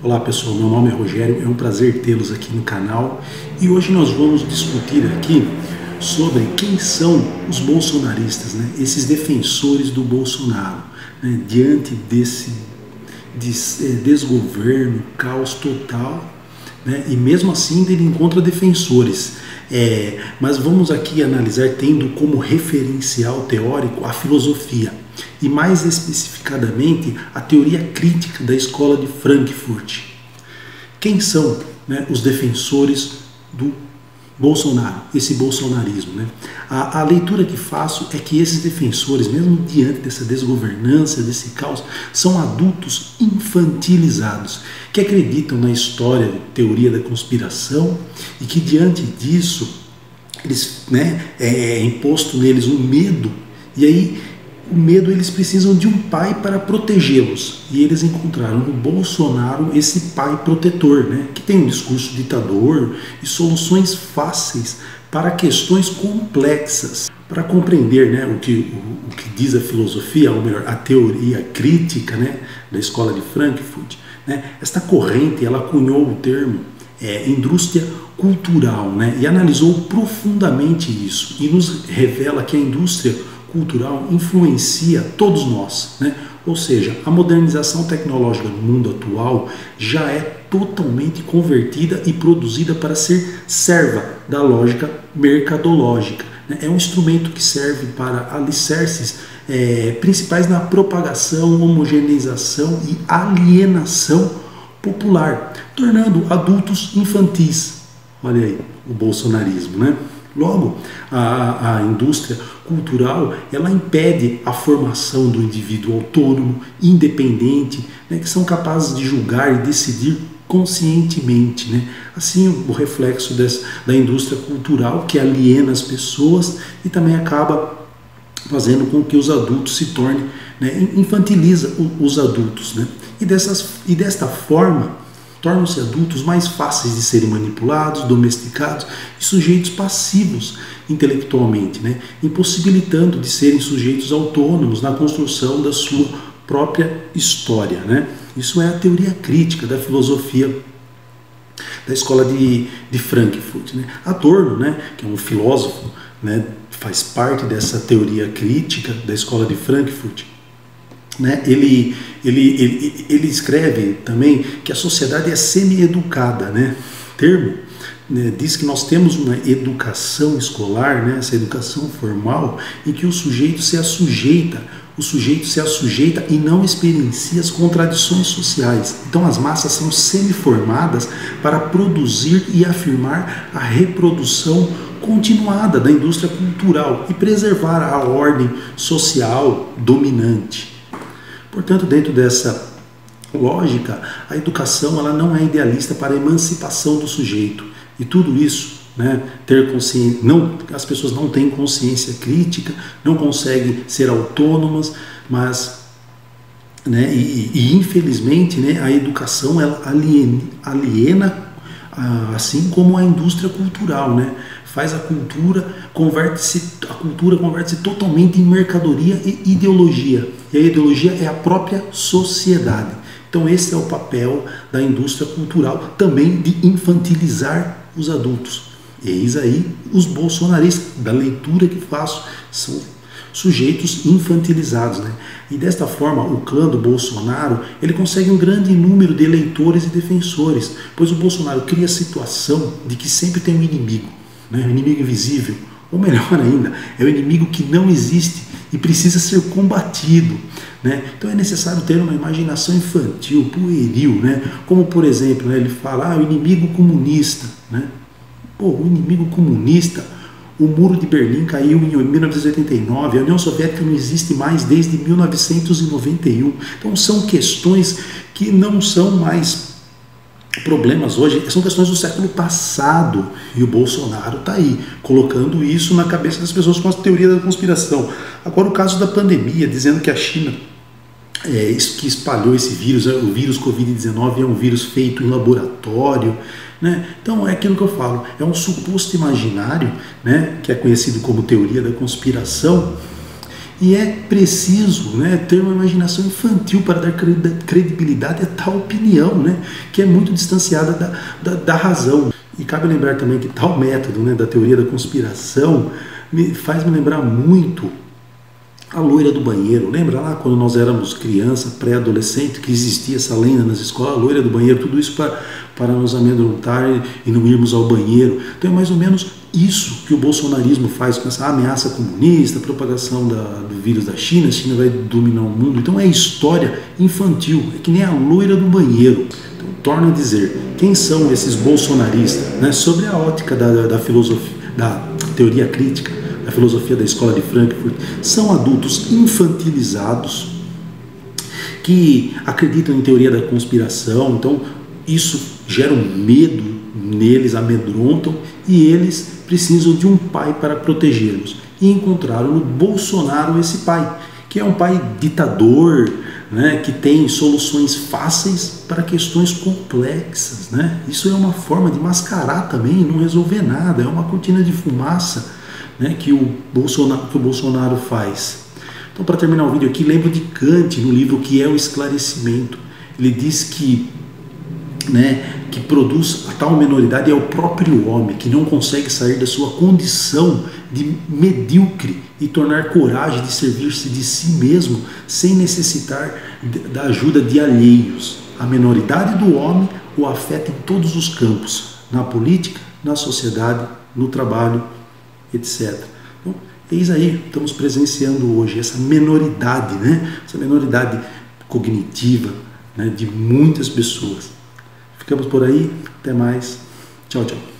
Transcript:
Olá pessoal, meu nome é Rogério, é um prazer tê-los aqui no canal e hoje nós vamos discutir aqui sobre quem são os bolsonaristas, né? Esses defensores do Bolsonaro, né? Diante desse desgoverno, caos total, né? E mesmo assim ele encontra defensores. Mas vamos aqui analisar tendo como referencial teórico a filosofia e mais especificadamente a teoria crítica da escola de Frankfurt. Quem são, né, os defensores do Bolsonaro, esse bolsonarismo, né? A leitura que faço é que esses defensores, mesmo diante dessa desgovernança, desse caos, são adultos infantilizados, que acreditam na história, teoria da conspiração, e que diante disso, eles, né, é imposto neles um medo, e aí o medo, eles precisam de um pai para protegê-los. E eles encontraram no Bolsonaro esse pai protetor, né? Que tem um discurso ditador e soluções fáceis para questões complexas. Para compreender, né, o que diz a filosofia, ou melhor, a teoria crítica, né, da escola de Frankfurt, né? Esta corrente, ela cunhou o termo indústria cultural, né? E analisou profundamente isso. E nos revela que a indústria cultural influencia todos nós, né? Ou seja, a modernização tecnológica no mundo atual já é totalmente convertida e produzida para ser serva da lógica mercadológica, né? É um instrumento que serve para alicerces principais na propagação, homogeneização e alienação popular, tornando adultos infantis. Olha aí o bolsonarismo, né? Logo, a indústria cultural, ela impede a formação do indivíduo autônomo, independente, né, que são capazes de julgar e decidir conscientemente, né? Assim, o reflexo da indústria cultural, que aliena as pessoas e também acaba fazendo com que os adultos se tornem, né, infantiliza os adultos, né? E desta forma, tornam-se adultos mais fáceis de serem manipulados, domesticados e sujeitos passivos intelectualmente, né? Impossibilitando de serem sujeitos autônomos na construção da sua própria história, né? Isso é a teoria crítica da filosofia da escola de Frankfurt, né? Adorno, né, que é um filósofo, né, faz parte dessa teoria crítica da escola de Frankfurt, né? Ele escreve também que a sociedade é semi-educada, né? Termo, né, diz que nós temos uma educação escolar, né, essa educação formal, em que o sujeito se assujeita e não experiencia as contradições sociais. Então as massas são semi-formadas para produzir e afirmar a reprodução continuada da indústria cultural e preservar a ordem social dominante. Portanto, dentro dessa lógica, a educação, ela não é idealista para a emancipação do sujeito. E tudo isso, né, ter consciência, as pessoas não têm consciência crítica, não conseguem ser autônomas, mas, né, infelizmente, né, a educação, ela aliena, assim como a indústria cultural, né? Faz a cultura converte-se totalmente em mercadoria e ideologia. E a ideologia é a própria sociedade. Então esse é o papel da indústria cultural, também de infantilizar os adultos. Eis aí os bolsonaristas, da leitura que faço, são sujeitos infantilizados, né? E desta forma, o clã do Bolsonaro, ele consegue um grande número de eleitores e defensores, pois o Bolsonaro cria a situação de que sempre tem um inimigo, né? Um inimigo invisível, ou melhor ainda, é o inimigo que não existe e precisa ser combatido, né? Então é necessário ter uma imaginação infantil, pueril, né? Como por exemplo, né, ele fala, o inimigo comunista, né? Pô, o inimigo comunista, o muro de Berlim caiu em 1989, a União Soviética não existe mais desde 1991. Então são questões que não são mais problemas hoje, são questões do século passado, e o Bolsonaro está aí, colocando isso na cabeça das pessoas com a teoria da conspiração. Agora o caso da pandemia, dizendo que a China que espalhou esse vírus, o vírus Covid-19 é um vírus feito em laboratório, né? Então é aquilo que eu falo, é um suposto imaginário, né, que é conhecido como teoria da conspiração, E é preciso, né, ter uma imaginação infantil para dar credibilidade a tal opinião, né, que é muito distanciada da razão. E cabe lembrar também que tal método, né, da teoria da conspiração faz me lembrar muito a loira do banheiro. Lembra lá quando nós éramos criança, pré-adolescente, que existia essa lenda nas escolas, a loira do banheiro, tudo isso para nos amedrontar e não irmos ao banheiro. Então é mais ou menos isso que o bolsonarismo faz com essa ameaça comunista, a propagação do vírus da China, a China vai dominar o mundo. Então é história infantil, é que nem a loira do banheiro. Então, torno a dizer, quem são esses bolsonaristas? Né? Sobre a ótica da filosofia, da teoria crítica, a filosofia da escola de Frankfurt, são adultos infantilizados que acreditam em teoria da conspiração. Então isso gera um medo neles, amedrontam, e eles precisam de um pai para protegê-los. E encontraram no Bolsonaro esse pai, que é um pai ditador, né, que tem soluções fáceis para questões complexas, né? Isso é uma forma de mascarar também, não resolver nada, é uma cortina de fumaça, né, que o Bolsonaro faz. Então, para terminar o vídeo aqui, lembro de Kant no livro Que é o Esclarecimento. Ele diz que, né, que produz a tal menoridade é o próprio homem, que não consegue sair da sua condição de medíocre e tornar coragem de servir-se de si mesmo sem necessitar da ajuda de alheios. A menoridade do homem o afeta em todos os campos, na política, na sociedade, no trabalho, etc. Então, eis aí, estamos presenciando hoje essa menoridade, né? Essa menoridade cognitiva, né, de muitas pessoas. Ficamos por aí, até mais, tchau, tchau.